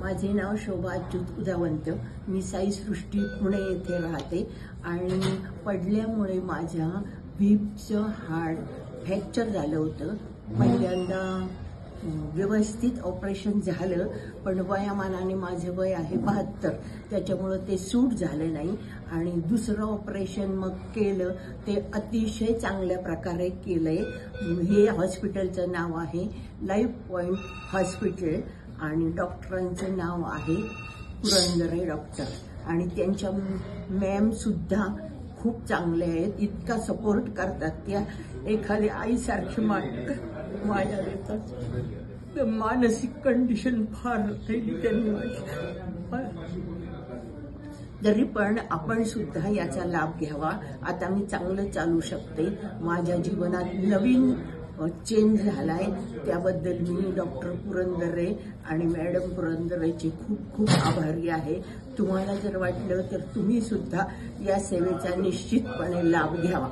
माझे नाव शोभा अच्युत उदावंत. मी साई सृष्टी पुणे येथे राहते आणि पडल्यामुळे माझ्या हिपचं हाड फ्रॅक्चर झालं होतं. पहिल्यांदा व्यवस्थित ऑपरेशन झालं, पण वयामानाने माझे वय आहे 72, त्याच्यामुळं ते सूट झालं नाही. आणि दुसरं ऑपरेशन मग केलं, ते अतिशय चांगल्या प्रकारे केलंय. हे हॉस्पिटलचं नाव आहे लाईफ पॉइंट हॉस्पिटल आणि डॉक्टरांचं नाव आहे पुरंदरे डॉक्टर. आणि त्यांच्या मॅम सुद्धा खूप चांगले आहेत, इतका सपोर्ट करतात त्या. एखाद्या आईसारखी माया देतात. मानसिक कंडिशन फार राहिली त्यांनी माझी. तरी पण आपण सुद्धा याचा लाभ घ्यावा. आता मी चांगलं चालू शकते. माझ्या जीवनात नवीन चेंज झालाय, त्याबद्दल मी डॉक्टर पुरंदरे आणि मॅडम पुरंदरेची खूप खूप आभारी आहे. तुम्हाला जर वाटलं तर तुम्ही सुद्धा या सेवेचा निश्चितपणे लाभ घ्यावा.